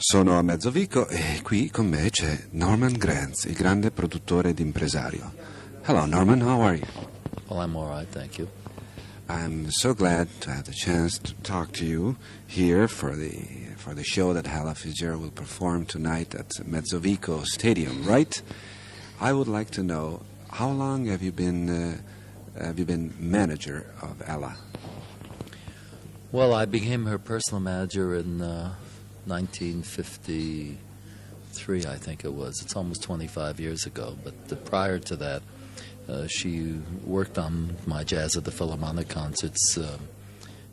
Sono a Mezzovico e qui con me c'è Norman Granz, il grande produttore ed impresario. Hello Norman, how are you? Well, I'm all right, thank you. I'm so glad to have the chance to talk to you here for the show that Ella Fitzgerald will perform tonight at Mezzovico Stadium, right? I would like to know, how long have you been manager of Ella? Well, I became her personal manager in 1953, I think it was. It's almost 25 years ago. But prior to that, she worked on my Jazz at the Philharmonic concerts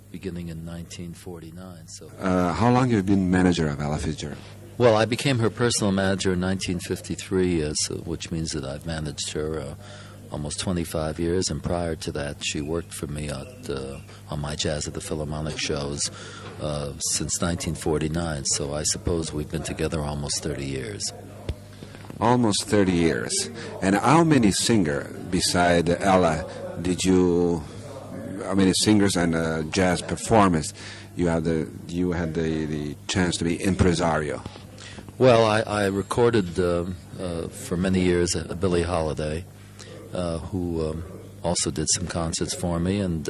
beginning in 1949. So, how long have you been manager of Ella Fitzgerald? well, I became her personal manager in 1953, which means that I've managed her almost 25 years, and prior to that, she worked for me on my Jazz at the Philharmonic shows since 1949, so I suppose we've been together almost 30 years. Almost 30 years. And how many singers beside Ella how many singers and jazz performers you had the chance to be impresario? Well, I recorded for many years Billie Holiday, who also did some concerts for me, and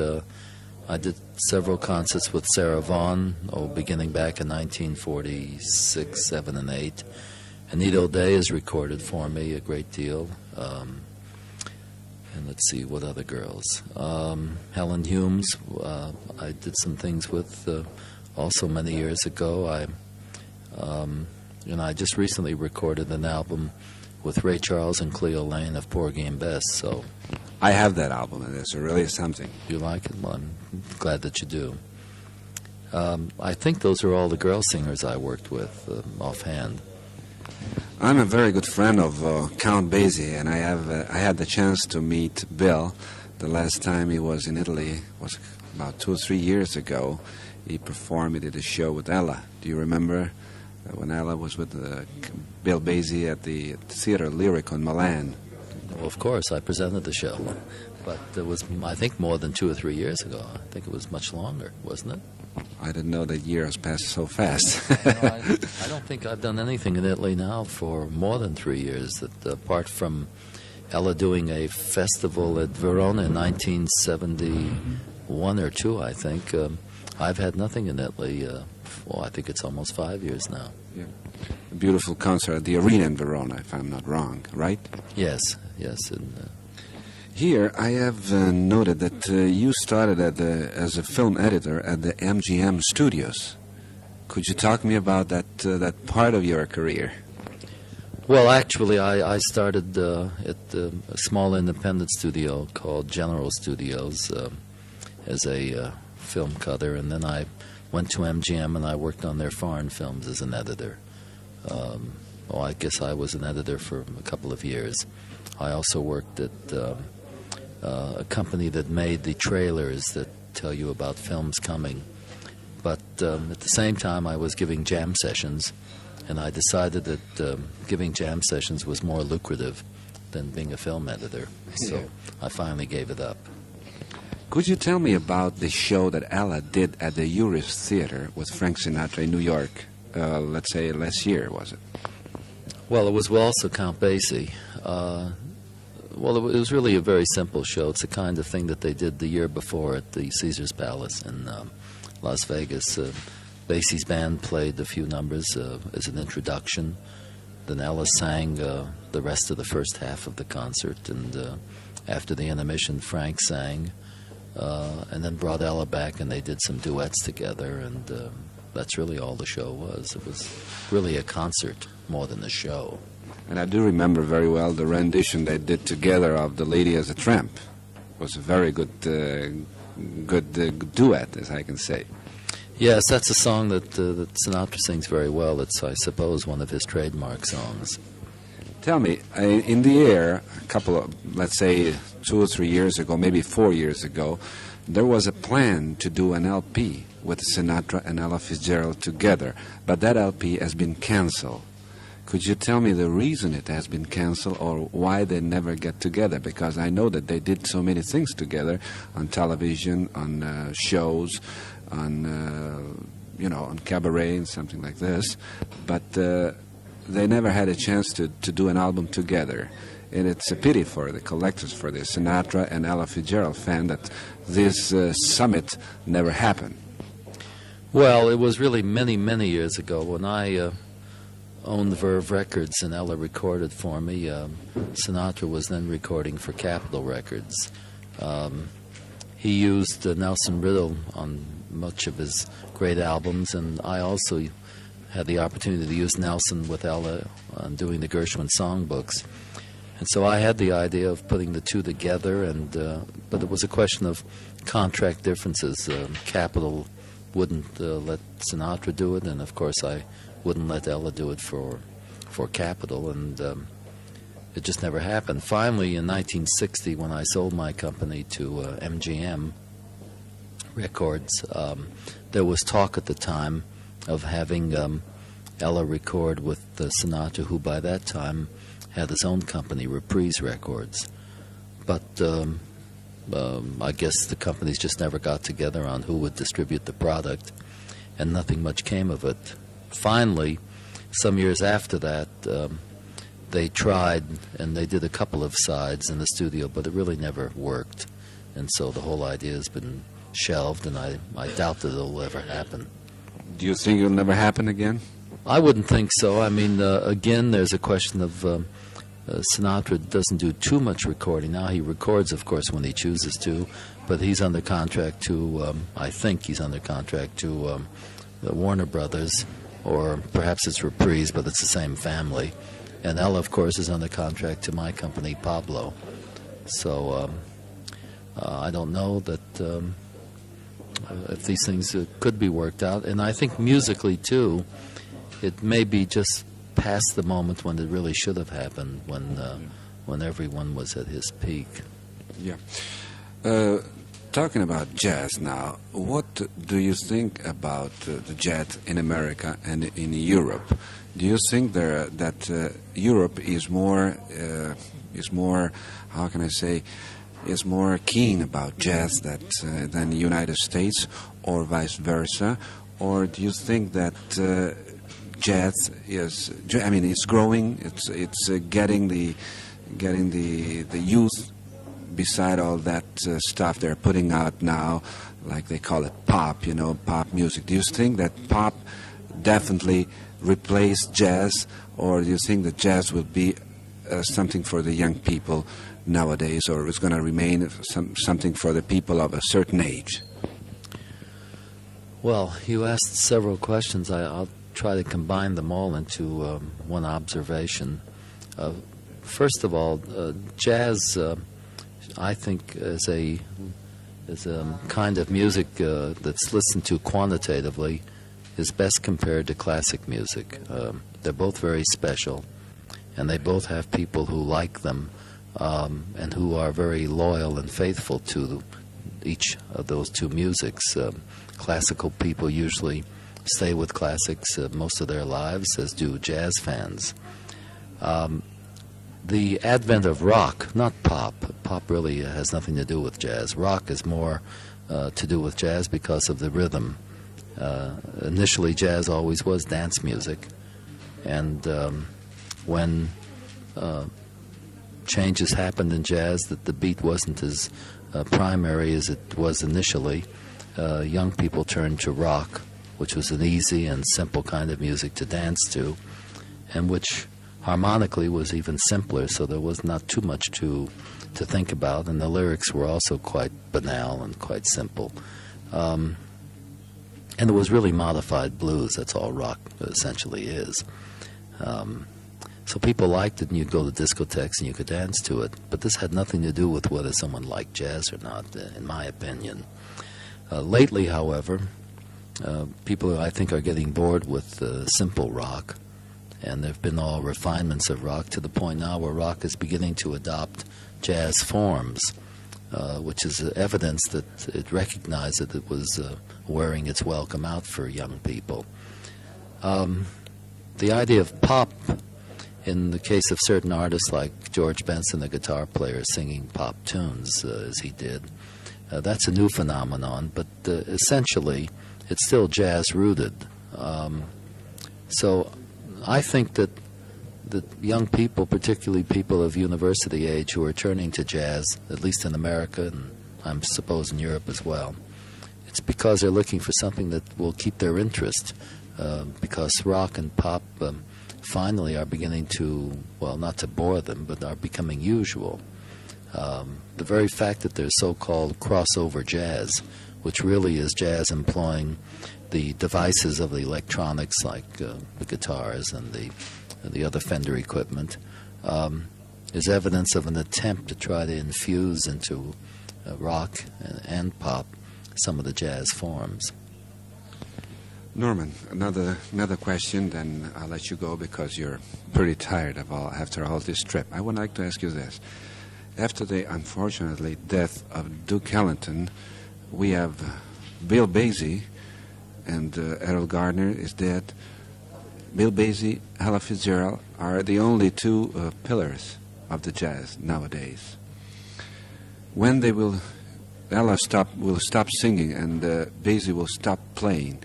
I did several concerts with Sarah Vaughan, beginning back in 1946, 7, and 8. Anita O'Day has recorded for me a great deal, and let's see, what other girls? Helen Humes, I did some things with also many years ago. I just recently recorded an album with Ray Charles and Cleo Lane of Porgy and Bess. So I have that album, and it's really something. You like it? Well, I'm glad that you do. I think those are all the girl singers I worked with offhand. I'm a very good friend of Count Basie, and I had the chance to meet Bill the last time he was in Italy. Was about 2 or 3 years ago. He did a show with Ella. Do you remember when Ella was with Bill Basie at the Theatre Lyric on Milan? Well, of course, I presented the show, but it was, I think, more than 2 or 3 years ago. I think it was much longer, wasn't it? I didn't know that years passed so fast. I don't think I've done anything in Italy now for more than 3 years, that apart from Ella doing a festival at Verona in 1971 or 2, I think, I've had nothing in Italy. I think it's almost 5 years now. Yeah. A beautiful concert at the arena in Verona, if I'm not wrong, right? Yes. And, here, I have noted that you started as a film editor at the MGM Studios. Could you talk to me about that part of your career? Well, actually, I started at a small independent studio called General Studios as a film cutter, and then I went to MGM and I worked on their foreign films as an editor. I guess I was an editor for a couple of years. I also worked at a company that made the trailers that tell you about films coming. But at the same time, I was giving jam sessions, and I decided that giving jam sessions was more lucrative than being a film editor. So I finally gave it up. Could you tell me about the show that Ella did at the Uris Theater with Frank Sinatra in New York, let's say last year, was it? Well, it was also Count Basie. Well, it was really a very simple show. It's the kind of thing that they did the year before at the Caesars Palace in Las Vegas. Basie's band played a few numbers as an introduction. Then Ella sang the rest of the first half of the concert, and after the intermission, Frank sang, and then brought Ella back, and they did some duets together, and that's really all the show was. It was really a concert more than a show. And I do remember very well the rendition they did together of The Lady as a Tramp. It was a very good duet, as I can say. Yes, that's a song that Sinatra sings very well. It's, I suppose, one of his trademark songs. Tell me, in the air, a couple of, let's say, 2 or 3 years ago, maybe 4 years ago, there was a plan to do an LP with Sinatra and Ella Fitzgerald together, but that LP has been canceled. Could you tell me the reason it has been canceled or why they never get together? Because I know that they did so many things together on television, on shows, on on cabaret and something like this, but they never had a chance to do an album together. And it's a pity for the collectors, for the Sinatra and Ella Fitzgerald fan, that this summit never happened. Well, it was really many, many years ago when I owned Verve Records and Ella recorded for me. Sinatra was then recording for Capitol Records. He used Nelson Riddle on much of his great albums, and I also had the opportunity to use Nelson with Ella on doing the Gershwin songbooks. And so I had the idea of putting the two together, but it was a question of contract differences. Capitol wouldn't let Sinatra do it, and of course I wouldn't let Ella do it for Capitol, and it just never happened. Finally, in 1960, when I sold my company to MGM Records, there was talk at the time of having Ella record with Sinatra, who by that time had his own company, Reprise Records. But I guess the companies just never got together on who would distribute the product, and nothing much came of it. Finally, some years after that, they tried, and they did a couple of sides in the studio, but it really never worked. And so the whole idea has been shelved, and I doubt that it'll ever happen. Do you think it'll never happen again? I wouldn't think so. I mean, again, there's a question of Sinatra doesn't do too much recording now. He records, of course, when he chooses to, but he's under contract to, I think he's under contract to Warner Brothers, or perhaps it's Reprise, but it's the same family. And Ella, of course, is under contract to my company, Pablo. So I don't know that if these things could be worked out. And I think musically, too, it may be just past the moment when it really should have happened, when everyone was at his peak. Yeah. Talking about jazz now, what do you think about the jazz in America and in Europe? Do you think that Europe is more, how can I say, is more keen about jazz than the United States, or vice versa? Or do you think that jazz is, I mean, it's growing, it's getting the youth beside all that stuff they're putting out now, like they call it pop, pop music? Do you think that pop definitely replaced jazz, or do you think that jazz will be something for the young people nowadays, or it's going to remain something for the people of a certain age? Well, you asked several questions. I'll try to combine them all into one observation. First of all, jazz, I think, is a kind of music that's listened to quantitatively, is best compared to classic music. They're both very special, and they both have people who like them, and who are very loyal and faithful to each of those two musics. Classical people usually stay with classics most of their lives, as do jazz fans. The advent of rock, not pop. Pop really has nothing to do with jazz. Rock is more to do with jazz because of the rhythm. Initially, jazz always was dance music, and when changes happened in jazz, that the beat wasn't as primary as it was initially, young people turned to rock, which was an easy and simple kind of music to dance to, and which harmonically was even simpler, so there was not too much to think about, and the lyrics were also quite banal and quite simple. And it was really modified blues. That's all rock essentially is. So people liked it, and you'd go to discotheques and you could dance to it. But this had nothing to do with whether someone liked jazz or not, in my opinion. Lately, however, people, I think, are getting bored with simple rock, and there have been all refinements of rock to the point now where rock is beginning to adopt jazz forms, which is evidence that it recognized that it was wearing its welcome out for young people. The idea of pop, in the case of certain artists like George Benson, the guitar player, singing pop tunes as he did, that's a new phenomenon, but essentially it's still jazz-rooted. So I think that young people, particularly people of university age who are turning to jazz, at least in America and I suppose in Europe as well, it's because they're looking for something that will keep their interest, because rock and pop finally are beginning to, well, not to bore them, but are becoming usual. The very fact that there's so-called crossover jazz, which really is jazz employing the devices of the electronics like the guitars and the other Fender equipment, is evidence of an attempt to try to infuse into rock and pop some of the jazz forms. Norman, another question, then I'll let you go because you're pretty tired after all this trip. I would like to ask you this. After the, unfortunately, death of Duke Ellington, we have Bill Basie, and Errol Garner is dead. Bill Basie, Ella Fitzgerald are the only two pillars of the jazz nowadays. When they will, Ella will stop singing and Basie will stop playing,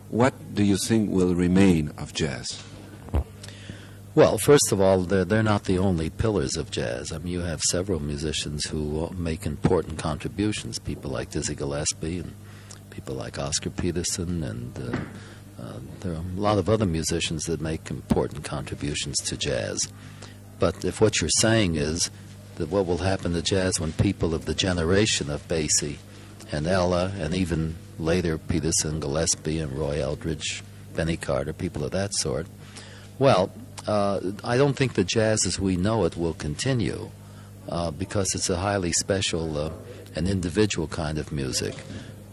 what do you think will remain of jazz? Well, first of all, they're not the only pillars of jazz. I mean, you have several musicians who make important contributions, people like Dizzy Gillespie and people like Oscar Peterson, and there are a lot of other musicians that make important contributions to jazz. But if what you're saying is that what will happen to jazz when people of the generation of Basie and Ella, and even later Peterson, Gillespie, and Roy Eldridge, Benny Carter, people of that sort, well, I don't think the jazz as we know it will continue because it's a highly special and individual kind of music.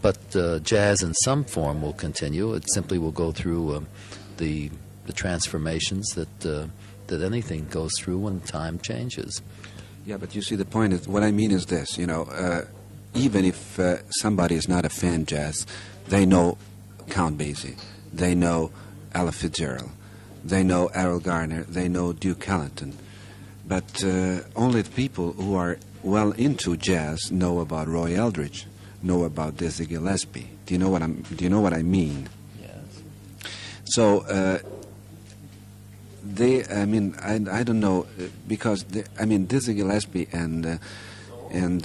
But jazz in some form will continue. It simply will go through the transformations that anything goes through when time changes. Yeah, but you see, the point is, what I mean is this, even if somebody is not a fan of jazz, they know Count Basie, they know Ella Fitzgerald, they know Errol Garner, they know Duke Ellington. But only the people who are well into jazz know about Roy Eldridge, know about Dizzy Gillespie. Do you know what I mean? Yes. So I don't know, because Dizzy Gillespie and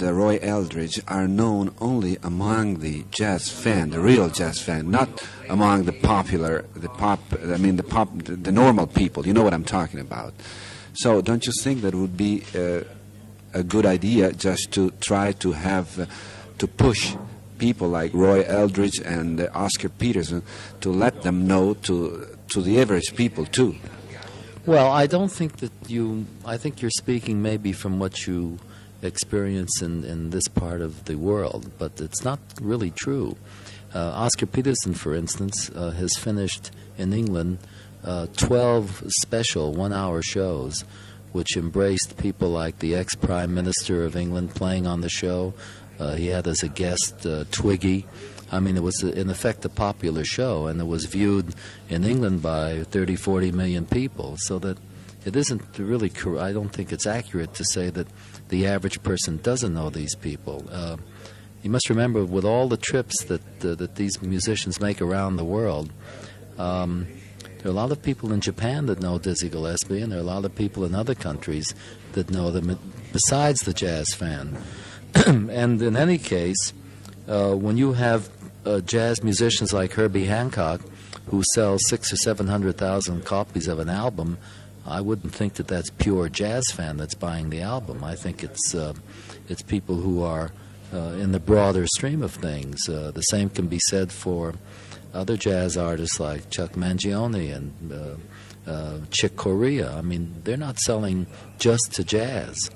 Roy Eldridge are known only among the jazz fan, the real jazz fan, not among the normal people. You know what I'm talking about. So don't you think that would be a good idea just to try to have to push people like Roy Eldridge and Oscar Peterson to let them know to the average people too? Well, I don't think that I think you're speaking maybe from what you experience in this part of the world, but it's not really true. Oscar Peterson, for instance, has finished in England 12 special one-hour shows, which embraced people like the ex-Prime Minister of England playing on the show. He had as a guest Twiggy. I mean, it was, in effect, a popular show, and it was viewed in England by 30, 40 million people, so that it isn't really, I don't think it's accurate to say that the average person doesn't know these people. You must remember, with all the trips that these musicians make around the world, there are a lot of people in Japan that know Dizzy Gillespie, and there are a lot of people in other countries that know them besides the jazz fan. And in any case, when you have jazz musicians like Herbie Hancock, who sells 600,000 or 700,000 copies of an album, I wouldn't think that that's pure jazz fan that's buying the album. I think it's people who are in the broader stream of things. The same can be said for other jazz artists like Chuck Mangione and Chick Corea. I mean, they're not selling just to jazz.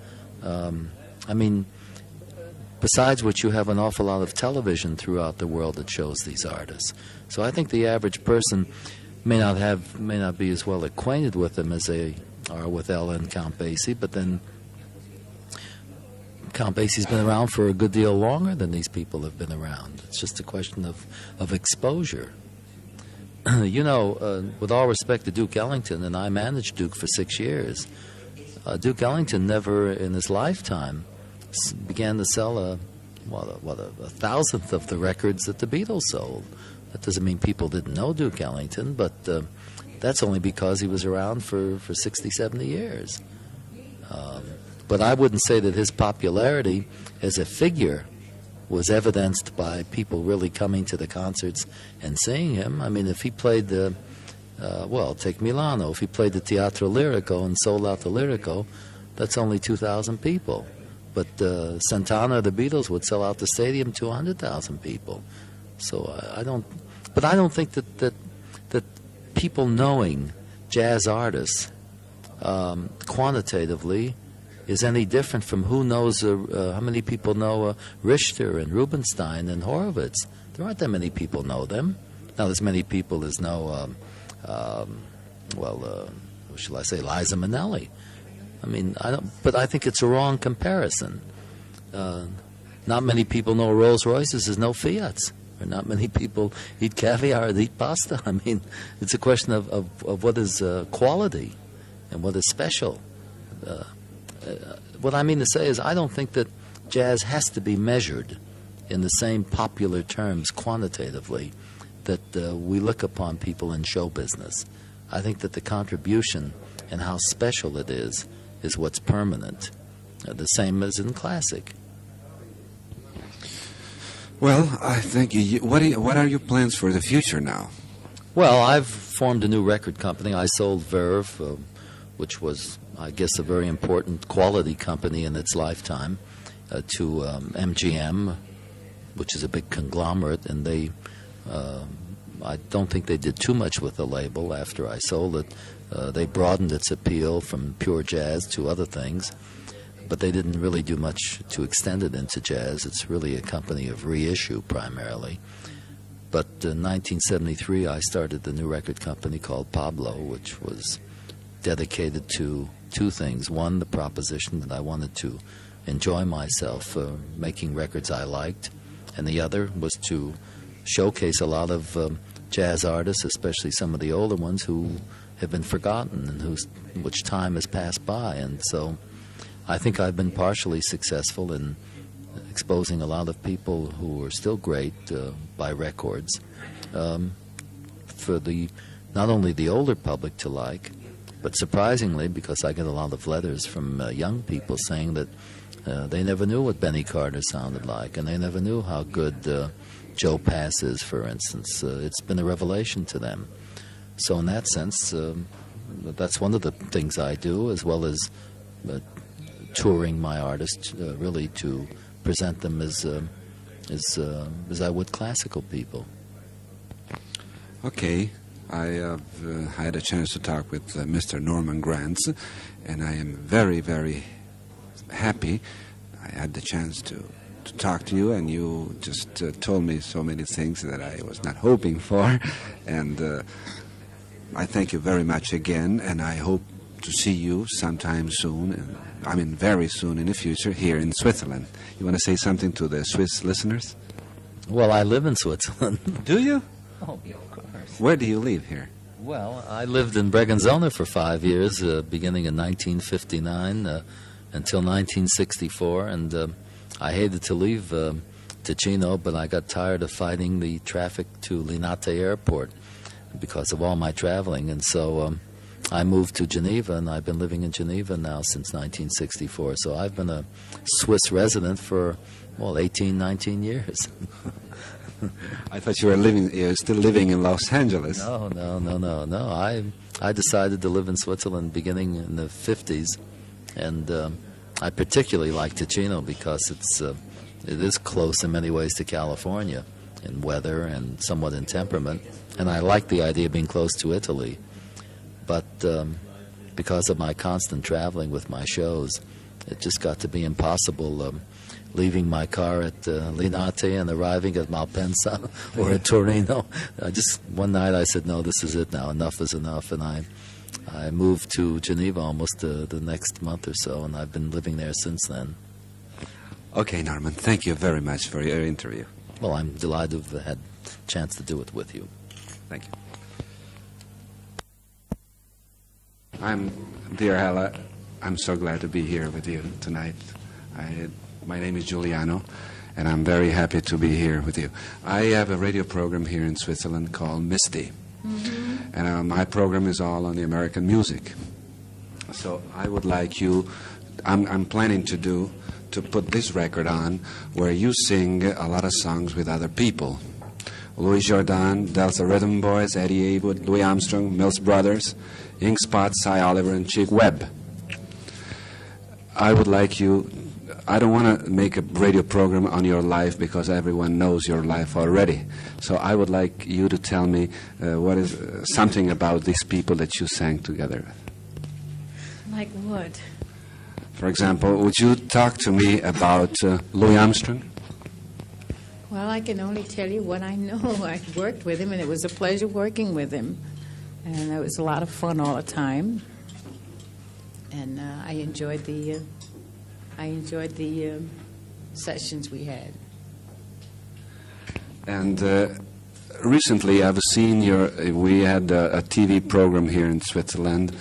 Besides which, you have an awful lot of television throughout the world that shows these artists. So I think the average person may not be as well acquainted with them as they are with Ella and Count Basie, but then Count Basie's been around for a good deal longer than these people have been around. It's just a question of exposure. With all respect to Duke Ellington, and I managed Duke for 6 years, Duke Ellington never in his lifetime began to sell a thousandth of the records that the Beatles sold. That doesn't mean people didn't know Duke Ellington, but that's only because he was around for 60, 70 years. But I wouldn't say that his popularity as a figure was evidenced by people really coming to the concerts and seeing him. I mean, if he played take Milano. If he played the Teatro Lirico and sold out the Lirico, that's only 2,000 people. But Santana or the Beatles would sell out the stadium to 100,000 people. So I don't think that people knowing jazz artists quantitatively is any different from who knows how many people know Richter and Rubinstein and Horowitz. There aren't that many people know them. Not as many people as know, what shall I say, Liza Minnelli. I mean, but I think it's a wrong comparison. Not many people know Rolls Royces as know Fiats. Or not many people eat caviar or eat pasta. I mean, it's a question of what is quality and what is special. What I mean to say is I don't think that jazz has to be measured in the same popular terms quantitatively that we look upon people in show business. I think that the contribution and how special it is what's permanent, the same as in classic. Well, I thank you. What are your plans for the future now? Well, I've formed a new record company. I sold Verve, which was, I guess, a very important quality company in its lifetime, to MGM, which is a big conglomerate, and they, I don't think they did too much with the label after I sold it. They broadened its appeal from pure jazz to other things, but they didn't really do much to extend it into jazz. It's really a company of reissue primarily. But in 1973, I started the new record company called Pablo, which was dedicated to two things. One, the proposition that I wanted to enjoy myself making records I liked, and the other was to showcase a lot of jazz artists, especially some of the older ones who have been forgotten and which time has passed by. And so I think I've been partially successful in exposing a lot of people who are still great by records for not only the older public to like, but surprisingly, because I get a lot of letters from young people saying that they never knew what Benny Carter sounded like, and they never knew how good Joe Pass is, for instance. It's been a revelation to them. So in that sense, that's one of the things I do, as well as touring my artists, really to present them as I would classical people. Okay. I have had a chance to talk with Mr. Norman Granz, and I am very, very happy I had the chance to talk to you, and you just told me so many things that I was not hoping for, and I thank you very much again, and I hope to see you sometime soon, and I mean very soon in the future, here in Switzerland. You want to say something to the Swiss listeners? Well, I live in Switzerland. Do you? Oh, yeah, of course. Where do you live here? Well, I lived in Breganzona for 5 years, beginning in 1959 until 1964, and I hated to leave Ticino, but I got tired of fighting the traffic to Linate Airport because of all my traveling, and so I moved to Geneva, and I've been living in Geneva now since 1964, so I've been a Swiss resident for, 18, 19 years. I thought you were still living in Los Angeles. No. I decided to live in Switzerland beginning in the 50s, and I particularly like Ticino because it is close in many ways to California in weather and somewhat in temperament, and I like the idea of being close to Italy. But because of my constant traveling with my shows, it just got to be impossible leaving my car at Linate and arriving at Malpensa or at Torino. One night I said, no, this is it now. Enough is enough. And I moved to Geneva almost the next month or so, and I've been living there since then. Okay, Norman, thank you very much for your interview. Well, I'm delighted to have had a chance to do it with you. Thank you. Dear Ella, I'm so glad to be here with you tonight. My name is Giuliano, and I'm very happy to be here with you. I have a radio program here in Switzerland called Misty, and my program is all on the American music. So I would like you, I'm planning to put this record on where you sing a lot of songs with other people. Louis Jordan, Delta Rhythm Boys, Eddie Awood, Louis Armstrong, Mills Brothers, Ink Spot, Cy Oliver, and Chick Webb. I would like you, I don't want to make a radio program on your life because everyone knows your life already. So I would like you to tell me what is something about these people that you sang together with. Like what? For example, would you talk to me about Louis Armstrong? Well, I can only tell you what I know. I worked with him, and it was a pleasure working with him. And it was a lot of fun all the time. And I enjoyed the sessions we had. And recently, I've seen we had a TV program here in Switzerland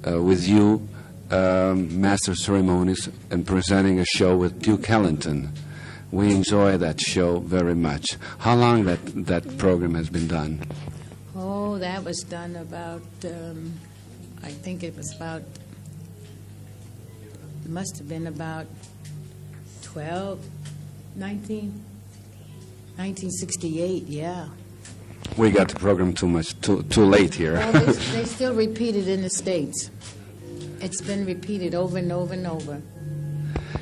with you, Master Ceremonies, and presenting a show with Duke Ellington. We enjoy that show very much. How long that program has been done? Oh, that was done about, I think it must have been about 1968, yeah. We got the program too late here. Well, they still repeat it in the States. It's been repeated over and over and over.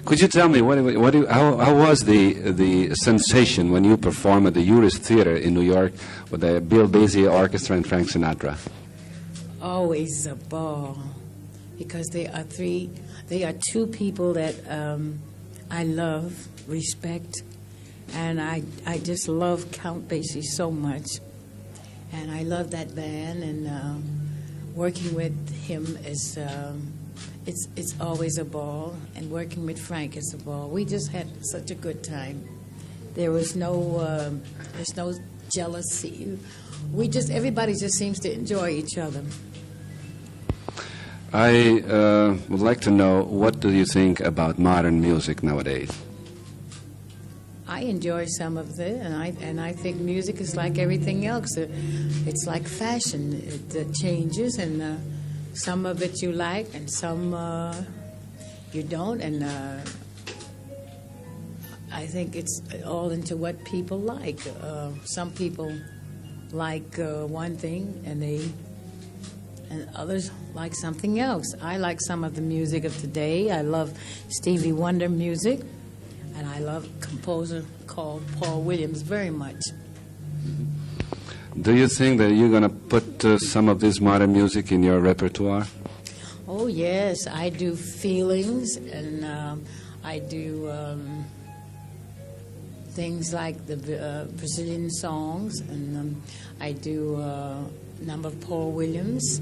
Could you tell me how was the sensation when you performed at the Uris Theater in New York with the Bill Basie Orchestra and Frank Sinatra? Always a ball, because they are two people that I love, respect, and I just love Count Basie so much, and I love that band, and working with him is. It's always a ball, and working with Frank is a ball. We just had such a good time. There's no jealousy. Everybody just seems to enjoy each other. I would like to know, what do you think about modern music nowadays? I enjoy some of it, and I think music is like everything else. It's like fashion. It changes, and some of it you like, and some you don't, and I think it's all into what people like. Some people like one thing, and others like something else. I like some of the music of today. I love Stevie Wonder music, and I love a composer called Paul Williams very much. Do you think that you're going to put some of this modern music in your repertoire? Oh, yes. I do feelings, and I do things like the Brazilian songs, and I do a number of Paul Williams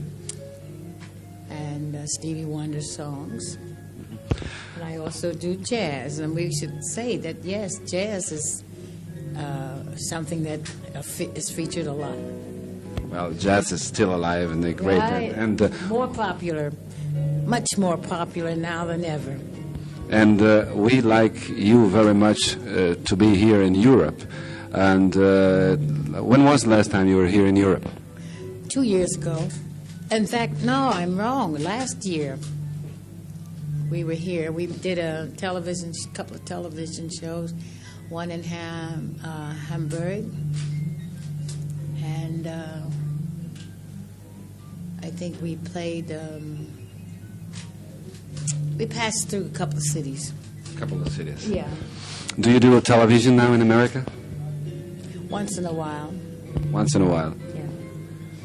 and Stevie Wonder songs. And I also do jazz, and we should say that, yes, jazz is something that is featured a lot. Well, jazz is still alive and great. Right. And more popular, much more popular now than ever. And we like you very much to be here in Europe. And when was the last time you were here in Europe? 2 years ago. In fact, no, I'm wrong. Last year we were here. We did a couple of television shows. One in Hamburg, and I think we played. We passed through a couple of cities. A couple of cities. Yeah. Do you do a television now in America? Once in a while. Once in a while. Yeah.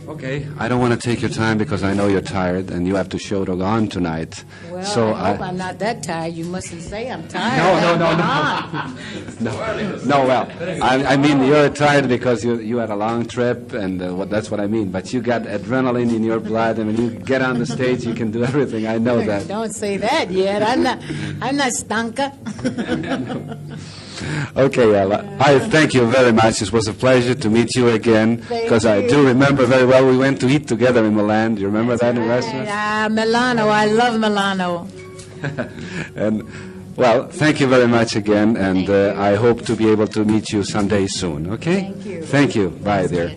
Okay, I don't want to take your time because I know you're tired and you have to show it on tonight. Well, so I hope I'm not that tired. You mustn't say I'm tired. No, well, I mean you're tired because you had a long trip, and that's what I mean. But you got adrenaline in your blood, and when you get on the stage, you can do everything. I know that. Don't say that yet. I'm not stanka. Okay, Ella. I thank you very much. It was a pleasure to meet you again, because I do remember very well we went to eat together in Milan. Do you remember that in the restaurant? Milano. I love Milano. And Well, thank you very much again, and I hope to be able to meet you someday soon, okay? Thank you. Thank you. Bye, dear.